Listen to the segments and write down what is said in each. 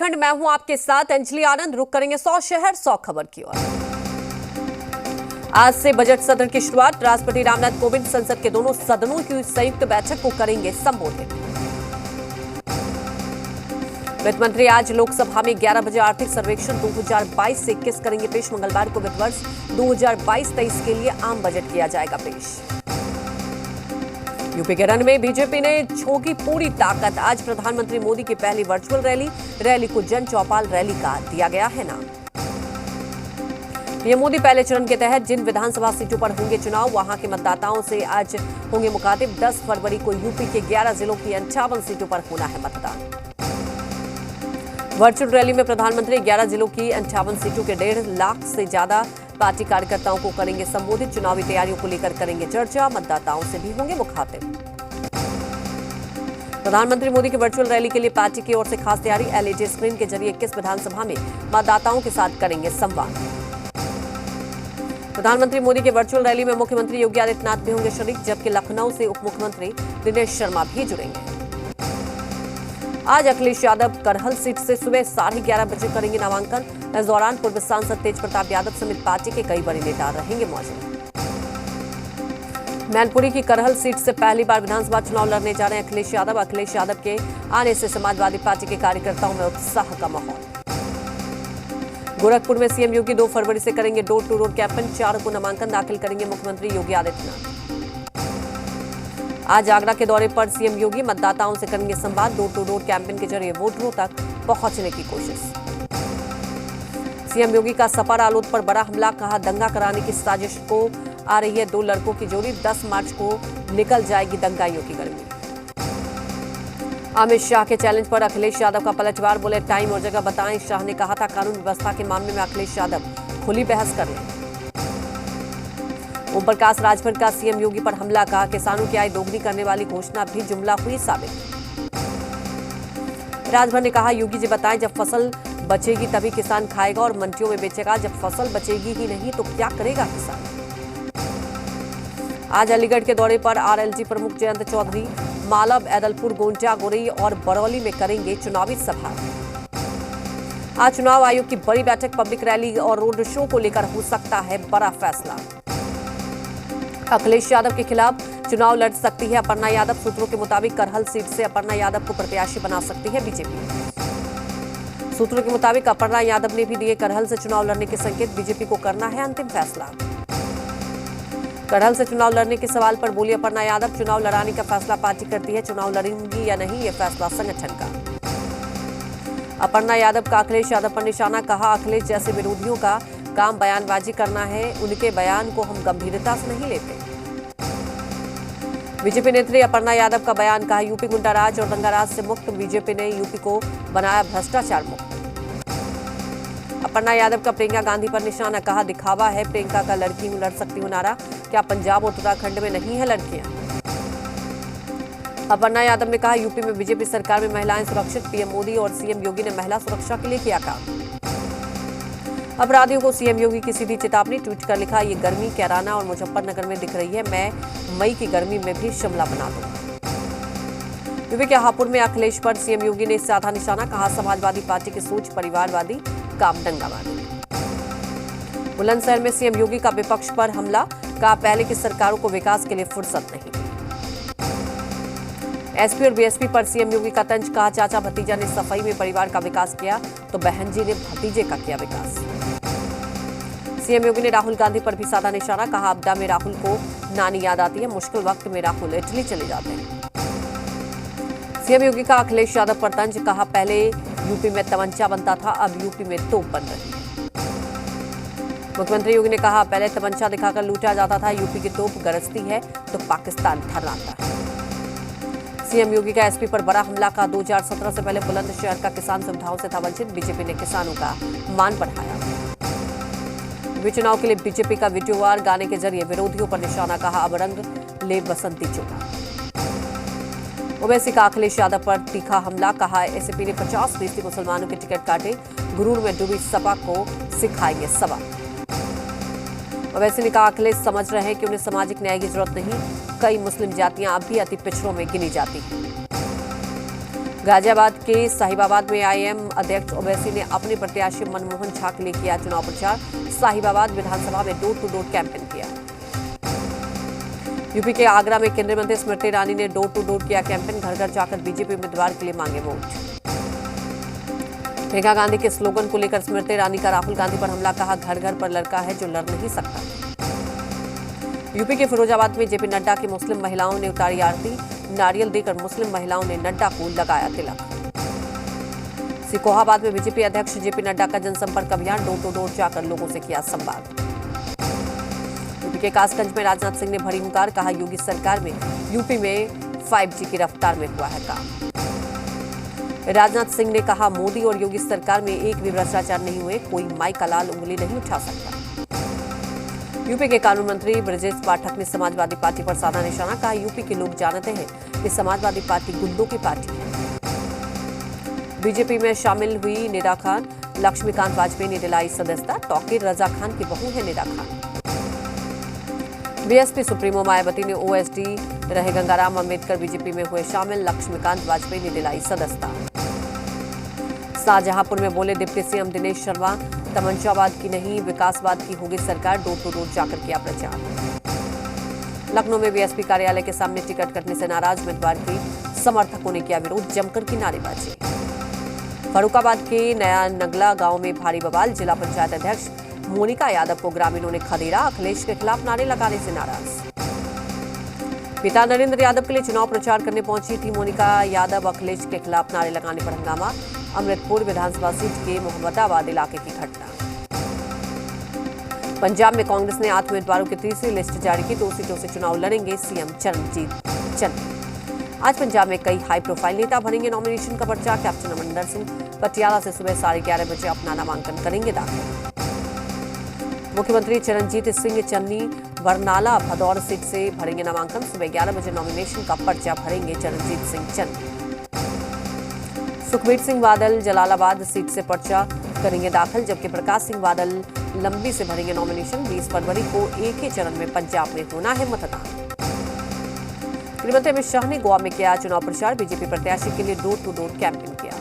उत्तराखंड मैं हूं आपके साथ अंजलि आनंद। रुक करेंगे 100 शहर 100 खबर की ओर। आज से बजट सत्र की शुरुआत। राष्ट्रपति रामनाथ कोविंद संसद के दोनों सदनों की संयुक्त बैठक को करेंगे संबोधित। वित्त मंत्री आज लोकसभा में 11 बजे आर्थिक सर्वेक्षण 2022 से 21 करेंगे पेश। मंगलवार को वित्त वर्ष 2022-23 के लिए आम बजट किया जाएगा पेश। यूपी के रण में बीजेपी ने झोंकी पूरी ताकत। आज प्रधानमंत्री मोदी की पहली वर्चुअल रैली को जन चौपाल रैली का दिया गया है नाम। पीएम मोदी पहले चरण के तहत जिन विधानसभा सीटों पर होंगे चुनाव, वहां के मतदाताओं से आज होंगे मुखातिब। 10 फरवरी को यूपी के 11 जिलों की 58 सीटों पर होना है मतदान। वर्चुअल रैली में प्रधानमंत्री 11 जिलों की 58 सीटों के 1.5 लाख से ज्यादा पार्टी कार्यकर्ताओं को करेंगे संबोधित। चुनावी तैयारियों को लेकर करेंगे चर्चा, मतदाताओं से भी होंगे मुखातिब। प्रधानमंत्री मोदी की वर्चुअल रैली के लिए पार्टी की ओर से खास तैयारी। एलईडी स्क्रीन के जरिए 21 विधानसभा में मतदाताओं के साथ करेंगे संवाद। प्रधानमंत्री मोदी के वर्चुअल रैली में मुख्यमंत्री योगी आदित्यनाथ भी होंगे शरीक, जबकि लखनऊ से उप मुख्यमंत्री दिनेश शर्मा भी जुड़ेंगे। आज अखिलेश यादव करहल सीट से सुबह 11:30 बजे करेंगे नामांकन। इस दौरान पूर्व सांसद तेज प्रताप यादव समेत पार्टी के कई बड़े नेता रहेंगे मौजूद। मैनपुरी की करहल सीट से पहली बार विधानसभा चुनाव लड़ने जा रहे हैं अखिलेश यादव। अखिलेश यादव के आने से समाजवादी पार्टी के कार्यकर्ताओं में उत्साह का माहौल। गोरखपुर में सीएम योगी 2 फरवरी से करेंगे डोर टू डोर कैंपेन। 4 को नामांकन दाखिल करेंगे मुख्यमंत्री योगी आदित्यनाथ। आज आगरा के दौरे पर सीएम योगी मतदाताओं से करेंगे संवाद। डोर टू डोर कैंपेन के जरिए वोटरों तक पहुंचने की कोशिश। सीएम योगी का सपा रालोद पर बड़ा हमला, कहा दंगा कराने की साजिश को आ रही है 2 लड़कों की जोड़ी। 10 मार्च को निकल जाएगी दंगाइयों की गर्मी। अमित शाह के चैलेंज पर अखिलेश यादव का पलटवार, बोले टाइम और जगह बताएं। शाह ने कहा था कानून व्यवस्था के मामले में अखिलेश यादव खुली बहस कर लें। ओम प्रकाश राजभर का सीएम योगी पर हमला, कहा किसानों की आय दोगुनी करने वाली घोषणा भी जुमला हुई साबित। राजभर ने कहा योगी जी बताएं, जब फसल बचेगी तभी किसान खाएगा और मंडियों में बेचेगा। जब फसल बचेगी ही नहीं तो क्या करेगा किसान। आज अलीगढ़ के दौरे पर आरएलजी प्रमुख जयंत चौधरी मालव, ऐदलपुर, गोंडा, गोरई और बरौली में करेंगे चुनावी सभा। आज चुनाव आयोग की बड़ी बैठक, पब्लिक रैली और रोड शो को लेकर हो सकता है बड़ा फैसला। अखिलेश यादव के खिलाफ चुनाव लड़ सकती है अपर्णा यादव। सूत्रों के मुताबिक करहल सीट से अपर्णा यादव को प्रत्याशी बना सकती है बीजेपी। सूत्रों के मुताबिक अपर्णा यादव ने भी दिए करहल से चुनाव लड़ने के संकेत। बीजेपी को करना है अंतिम फैसला। करहल से चुनाव लड़ने के सवाल पर बोली अपर्णा यादव, चुनाव लड़ाने का फैसला पार्टी करती है। चुनाव लड़ेंगी या नहीं, ये फैसला संगठन का। अपर्णा यादव का अखिलेश यादव पर निशाना, कहा अखिलेश जैसे विरोधियों का काम बयानबाजी करना है, उनके बयान को हम गंभीरता से नहीं लेते। बीजेपी नेत्री अपर्णा यादव का बयान, कहा यूपी गुंडाराज और दंगाराज से मुक्त। बीजेपी ने यूपी को बनाया भ्रष्टाचार मुक्त। अपर्णा यादव का प्रियंका गांधी पर निशाना, कहा दिखावा है प्रियंका का लड़की हूं लड़ सकती हूं नारा। क्या पंजाब और उत्तराखंड में नहीं है लड़कियां। अपर्णा यादव ने कहा यूपी में बीजेपी सरकार में महिलाएं सुरक्षित। पीएम मोदी और सीएम योगी ने महिला सुरक्षा के लिए किया काम। अपराधियों को सीएम योगी की सीधी चेतावनी, ट्वीट कर लिखा ये गर्मी कैराना और मुजफ्फरनगर में दिख रही है, मैं मई की गर्मी में भी शिमला बना दूंगा। यूपी के हापुड़ में अखिलेश पर सीएम योगी ने साधा निशाना, कहा समाजवादी पार्टी की सोच परिवारवादी, काम दंगावादी। बुलंदशहर में सीएम योगी का विपक्ष पर हमला, कहा पहले की सरकारों को विकास के लिए फुर्सत नहीं। एसपी और बीएसपी पर सीएम योगी का तंज, कहा चाचा भतीजा ने सफाई में परिवार का विकास किया तो बहन जी ने भतीजे का किया विकास। सीएम योगी ने राहुल गांधी पर भी साधा निशाना, कहा आपदा में राहुल को नानी याद आती है, मुश्किल वक्त में राहुल इटली चले जाते हैं। सीएम योगी का अखिलेश यादव पर तंज, कहा पहले यूपी में तमंचा बनता था, अब यूपी में तोप बन रही है। मुख्यमंत्री योगी ने कहा पहले तमंचा दिखाकर लूटा जाता था, यूपी की तोप गरजती है तो पाकिस्तान थर्राता है। सीएम योगी का एसपी पर बड़ा हमला, का 2017 से पहले बुलंदशहर का किसान सुविधाओं से था वंचित। बीजेपी ने किसानों का मान बढ़ाया। चुनाव के लिए बीजेपी का वीडियो वार गाने के जरिए विरोधियों पर निशाना, कहा अब रंग ले बसंती चोला। ओवैसी का अखिलेश यादव पर तीखा हमला, कहा एसपी ने 50% मुसलमानों के टिकट काटे, गुरूर में डूबी सपा को सिखाएंगे सबक। ओवैसी ने कहा अखिलेश समझ रहे हैं कि उन्हें सामाजिक न्याय की जरूरत नहीं, कई मुस्लिम जातियां अब भी अति पिछड़ों में गिनी जाती हैं। गाजियाबाद के साहिबाबाद में आईएम अध्यक्ष ओवैसी ने अपने प्रत्याशी मनमोहन झा के लिए किया चुनाव प्रचार। साहिबाबाद विधानसभा में डोर टू डोर कैंपेन किया। यूपी के आगरा में केंद्रीय मंत्री स्मृति ईरानी ने डोर टू डोर किया कैंपेन। घर घर जाकर बीजेपी उम्मीदवार के लिए मांगे वोट। प्रियंका गांधी के स्लोगन को लेकर स्मृति ईरानी का राहुल गांधी पर हमला, कहा घर घर पर लड़का है जो लड़ नहीं सकता। यूपी के फिरोजाबाद में जेपी नड्डा की मुस्लिम महिलाओं ने उतारी आरती। नारियल देकर मुस्लिम महिलाओं ने नड्डा को लगाया तिलक। सिकोहाबाद में बीजेपी अध्यक्ष जेपी नड्डा का जनसंपर्क अभियान, डोर टू डोर जाकर लोगों से किया संवाद। यूपी के कासगंज में राजनाथ सिंह ने भरी हुंकार, कहा योगी सरकार में यूपी में 5G की रफ्तार में हुआ है काम। राजनाथ सिंह ने कहा मोदी और योगी सरकार में एक भी भ्रष्टाचार नहीं हुए, कोई माई का लाल उंगली नहीं उठा सकता। यूपी के कानून मंत्री ब्रजेश पाठक ने समाजवादी पार्टी पर साधा निशाना, कहा यूपी के लोग जानते हैं कि समाजवादी पार्टी गुंडों की पार्टी है। बीजेपी में शामिल हुई निदा खान, लक्ष्मीकांत वाजपेयी ने दिलाई सदस्यता। तौकीर रजा खान की बहू है निदा खान। बीएसपी सुप्रीमो मायावती ने ओएसडी रहे गंगाराम अंबेडकर बीजेपी में हुए शामिल। लक्ष्मीकांत वाजपेयी ने दिलाई सदस्यता। शाहजहांपुर में बोले डिप्टी सीएम दिनेश शर्मा, तमंचावाद की नहीं विकासवाद की होगी सरकार। डोर टू डोर जाकर किया प्रचार। लखनऊ में बीएसपी कार्यालय के सामने टिकट कटने से नाराज उम्मीदवार की समर्थकों ने किया विरोध, जमकर की नारेबाजी। फर्रुखाबाद के नया नगला गांव में भारी बवाल। जिला पंचायत अध्यक्ष मोनिका यादव को ग्रामीणों ने खदेड़ा। अखिलेश के खिलाफ नारे लगाने से नाराज। पिता नरेंद्र यादव के लिए चुनाव प्रचार करने पहुंची थी मोनिका यादव। अखिलेश के खिलाफ नारे लगाने पर हंगामा। अमृतपुर विधानसभा सीट के मोहम्मदाबाद इलाके की घटना। पंजाब में कांग्रेस ने 8 उम्मीदवारों की तीसरी लिस्ट जारी की। 2 सीटों से चुनाव लड़ेंगे सीएम चरणजीत चन्नी। आज पंजाब में कई हाई प्रोफाइल नेता भरेंगे नॉमिनेशन का पर्चा। कैप्टन अमरिंदर सिंह पटियाला से सुबह 11:30 बजे अपना नामांकन करेंगे दाखिल। मुख्यमंत्री चरणजीत सिंह चन्नी बरनाला भदौर सीट से भरेंगे नामांकन। सुबह 11 बजे नॉमिनेशन का पर्चा भरेंगे चरणजीत सिंह चन्नी। सुखबीर सिंह बादल जलालाबाद सीट से पर्चा करेंगे दाखिल, जबकि प्रकाश सिंह बादल लंबी से भरेंगे नॉमिनेशन। 20 फरवरी को एक ही चरण में पंजाब में होना है मतदान। गृहमंत्री अमित शाह ने गोवा में किया चुनाव प्रचार। बीजेपी प्रत्याशी के लिए डोर टू डोर कैंपेन किया।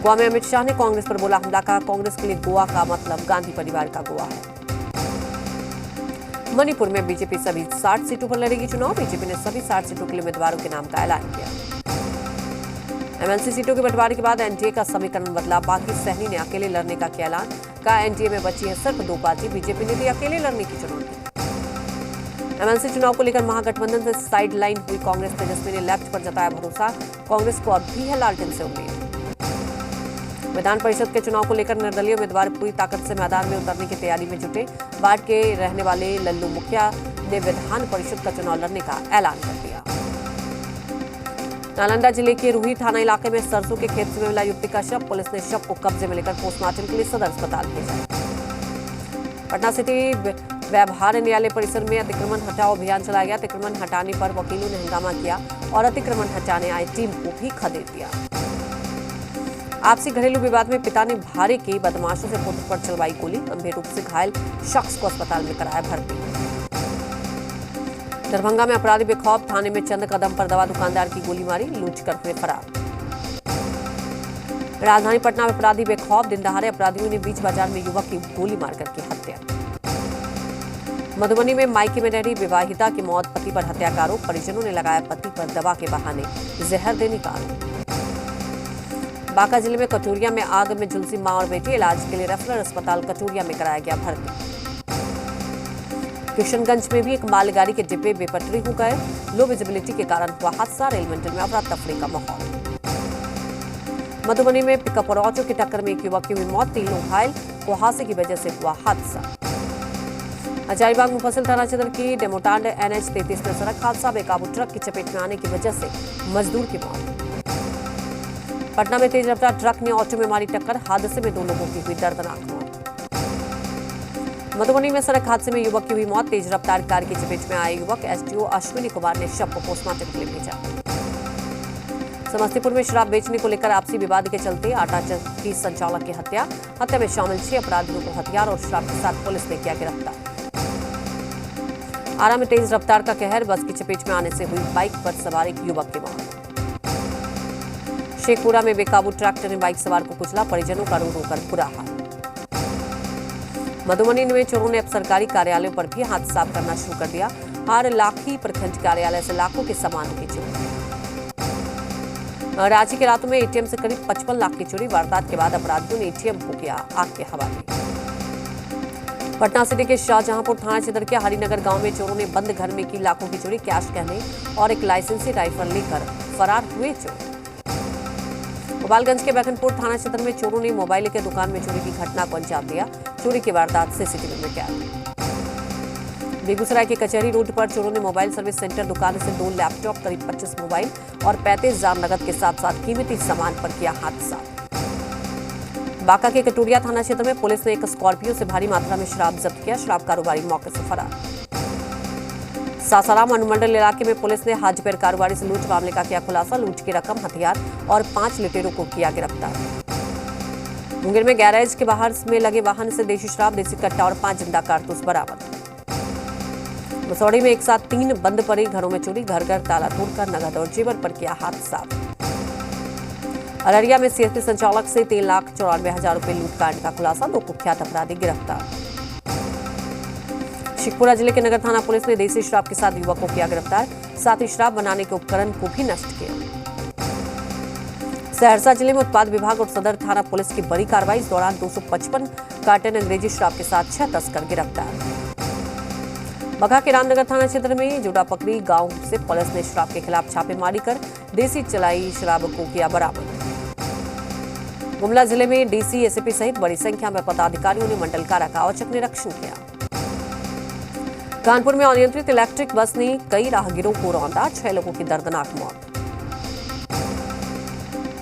गोवा में अमित शाह ने कांग्रेस पर बोला हमला, कहा कांग्रेस के लिए गोवा का मतलब गांधी परिवार का गोवा है। मणिपुर में बीजेपी सभी 60 सीटों पर लड़ेगी चुनाव। बीजेपी ने सभी 60 सीटों के लिए उम्मीदवारों के नाम का ऐलान किया। एमएलसी सीटों के बंटवारे के बाद एनडीए का समीकरण बदला। बाकी सहनी ने अकेले लड़ने का किया ऐलान, कहा एनडीए में बची है सिर्फ 2 पार्टी। बीजेपी ने दी अकेले लड़ने की चुनौती। एमएलसी चुनाव को लेकर महागठबंधन से साइड लाइन हुई कांग्रेस। तेजस्वी ने लेफ्ट पर जताया भरोसा, कांग्रेस को अब भी है लालटेन से उम्मीद। विधान परिषद के चुनाव को लेकर निर्दलीय उम्मीदवार पूरी ताकत से मैदान में उतरने की तैयारी में जुटे। बाढ़ के रहने वाले लल्लू मुखिया ने विधान परिषद का चुनाव लड़ने का ऐलान कर दिया। नालंदा जिले के रूही थाना इलाके में सरसों के खेत से मिला युवती का शव। पुलिस ने शव को कब्जे में लेकर पोस्टमार्टम के लिए सदर अस्पताल भेजा। पटना सिटी व्यवहार न्यायालय परिसर में अतिक्रमण हटाओ अभियान चलाया गया। अतिक्रमण हटाने पर वकीलों ने हंगामा किया और अतिक्रमण हटाने आई टीम को भी खदेड़ दिया। आपसी घरेलू विवाद में पिता ने भारे के बदमाशों से पुत्र पर चलवाई गोली। गंभीर रूप से घायल शख्स को अस्पताल में कराया भर्ती। दरभंगा में अपराधी बेखौफ, थाने में चंद कदम पर दवा दुकानदार की गोली मारी, लूट कर हुए फरार। राजधानी पटना में अपराधी बेखौफ, दिन दहाड़े अपराधियों ने बीच बाजार में युवक की गोली मारकर की हत्या। मधुबनी में मायके में रह रही विवाहिता की मौत, पति पर हत्या का आरोप। परिजनों ने लगाया पति पर दवा के बहाने जहर देने का आरोप। बांका जिले में कटोरिया में आग में झुलसी मां और बेटी, इलाज के लिए रेफरल अस्पताल कटोरिया में कराया गया भर्ती। किशनगंज में भी एक मालगाड़ी के डिब्बे बेपटरी हो गए। लो विजिबिलिटी के कारण हुआ हादसा। रेल मंडल में अफरा तफरी का माहौल। मधुबनी में पिकअप और ऑटो की टक्कर में एक युवक की हुई मौत, 3 लोग घायल। कुहासे की वजह से हुआ हादसा। हजारीबाग मुफस्सिल थाना क्षेत्र की डेमोटांड NH 33 में सड़क हादसा। बेकाबू ट्रक की चपेट में आने की वजह से मजदूर की मौत। पटना में तेज रफ्तार ट्रक ने ऑटो में मारी टक्कर, हादसे में 2 लोगों की हुई दर्दनाक मौत। मधुबनी में सड़क हादसे में युवक की हुई मौत, तेज रफ्तार कार की चपेट में आए युवक। एसडीओ अश्विनी कुमार ने शव को पोस्टमार्टम के लिए भेजा। समस्तीपुर में शराब बेचने को लेकर आपसी विवाद के चलते आटा चक्की संचालक की हत्या। हत्या में शामिल 6 अपराधियों को हथियार और शराब के साथ पुलिस ने किया गिरफ्तार। आरा में तेज रफ्तार का कहर, बस की चपेट में आने से हुई बाइक पर सवार एक युवक की मौत। शेखपुरा में बेकाबू ट्रैक्टर ने बाइक सवार को कुचला, परिजनों का रो रो कर बुरा हाल। मधुबनी में चोरों ने अब सरकारी कार्यालयों पर भी हाथ साफ करना शुरू कर दिया। हर लाखी प्रखंड कार्यालय से लाखों के सामानों की चोरी। रांची के रातों में एटीएम से करीब 55 लाख की चोरी। वारदात के बाद अपराधियों ने एटीएम को किया आग के हवाले। पटना सिटी के शाहजहांपुर थाना क्षेत्र के हरिनगर गांव में चोरों ने बंद घर में की लाखों की चोरी। कैश गहने और एक लाइसेंसी राइफल लेकर फरार हुए चोर। गोपालगंज के बैकुंठपुर थाना क्षेत्र में चोरों ने मोबाइल के दुकान में चोरी की घटना को अंजाम दिया। चोरी की वारदात सीसीटीवी में कैद। बेगूसराय के कचहरी रोड पर चोरों ने मोबाइल सर्विस सेंटर दुकान से 2 लैपटॉप, करीब 25 मोबाइल और 35,000 नकद के साथ कीमती सामान पर किया हाथ साफ। बांका के कटोरिया थाना क्षेत्र में पुलिस ने एक स्कॉर्पियो से भारी मात्रा में शराब जब्त किया। शराब कारोबारी मौके से फरार। सासाराम अनुमंडल इलाके में पुलिस ने हाजीपेर कारोबारी से लूट मामले का किया खुलासा। लूट की रकम, हथियार और 5 लुटेरों को किया गिरफ्तार। मुंगेर में गैरेज के बाहर में लगे वाहन से देशी शराब, देसी कट्टा और 5 जिंदा कारतूस बरामद। मसौड़ी में एक साथ 3 बंद पड़े घरों में चोरी। घर घर ताला तोड़कर नगद और जेवर पर किया हाथ साफ। अररिया में सीएसपी संचालक से 3,94,000 रुपए लूटकांड का खुलासा। 2 कुख्यात अपराधी गिरफ्तार। शेखपुरा जिले के नगर थाना पुलिस ने देसी शराब के साथ युवक को किया गिरफ्तार। साथ ही शराब बनाने के उपकरण को भी नष्ट किया। सहरसा जिले में उत्पाद विभाग और सदर थाना पुलिस की बड़ी कार्रवाई। इस दौरान 255 कार्टन अंग्रेजी शराब के साथ 6 तस्कर गिरफ्तार। बगहा के रामनगर थाना क्षेत्र में जोड़ा पकड़ी गांव से पुलिस ने शराब के खिलाफ छापेमारी कर देसी चलाई शराब को किया बरामद। गुमला जिले में डीसी, एसपी सहित बड़ी संख्या में पदाधिकारियों ने मंडल कारा का औचक निरीक्षण किया। कानपुर में अनियंत्रित इलेक्ट्रिक बस ने कई राहगीरों को रौंदा। 6 लोगों की दर्दनाक मौत।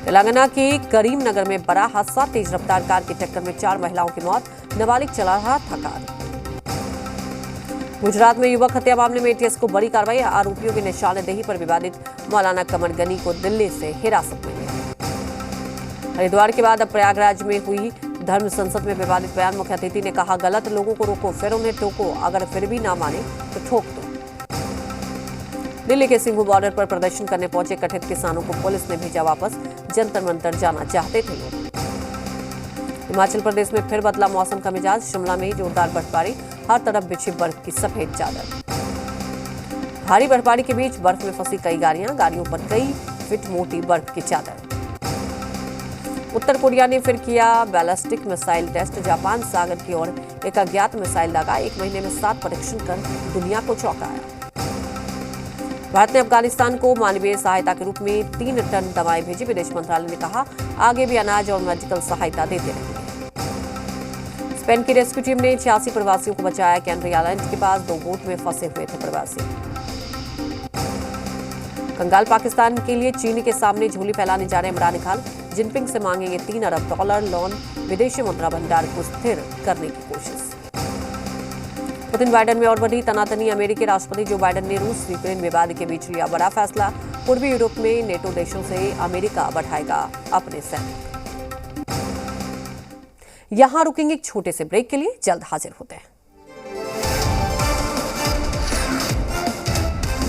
तेलंगाना के करीमनगर में बड़ा हादसा। तेज रफ्तार कार की टक्कर में 4 महिलाओं की मौत। नाबालिग चला रहा था कार। गुजरात में युवक हत्या मामले में एटीएस को बड़ी कार्रवाई। आरोपियों की निशानदेही पर विवादित मौलाना कमर गनी को दिल्ली से हिरासत में लिया। हरिद्वार के बाद अब प्रयागराज में हुई धर्म संसद में विवादित बयान। मुख्य अतिथि ने कहा, गलत लोगों को रोको, फिर उन्हें टोको, अगर फिर भी ना माने तो ठोक दो। दिल्ली के सिंघू बॉर्डर पर प्रदर्शन करने पहुंचे कथित किसानों को पुलिस ने भेजा वापस। जंतर मंतर जाना चाहते थे लोग। हिमाचल प्रदेश में फिर बदला मौसम का मिजाज। शिमला में जोरदार बर्फबारी। हर तरफ बिछी बर्फ की सफेद चादर। भारी बर्फबारी के बीच बर्फ में फंसी कई गाड़ियों पर कई फीट मोटी बर्फ की चादर। उत्तर कोरिया ने फिर किया बैलिस्टिक मिसाइल टेस्ट। जापान सागर की ओर एक अज्ञात मिसाइल लगा। 1 महीने में 7 परीक्षण कर दुनिया को चौंकाया। भारत ने अफगानिस्तान को मानवीय सहायता के रूप में 3 टन दवाएं भेजी। विदेश मंत्रालय ने कहा, आगे भी अनाज और मेडिकल सहायता देते रहेंगे। स्पेन की रेस्क्यू टीम ने 86 प्रवासियों को बचाया। कैनरी आइलैंड के पास 2 बोट में फंसे हुए थे प्रवासी। कंगाल पाकिस्तान के लिए चीन के सामने झोली फैलाने जा रहे इमरान खान। जिनपिंग से मांगेंगे $3 अरब लोन। विदेशी मुद्रा भंडार को स्थिर करने की कोशिश। पुतिन बाइडेन में और बढ़ी तनातनी। अमेरिकी राष्ट्रपति जो बाइडेन ने रूस यूक्रेन विवाद के बीच लिया बड़ा फैसला। पूर्वी यूरोप में नेटो देशों से अमेरिका बढ़ाएगा अपने सैनिक। यहां रुकेंगे एक छोटे से ब्रेक के लिए, जल्द हाजिर होते हैं।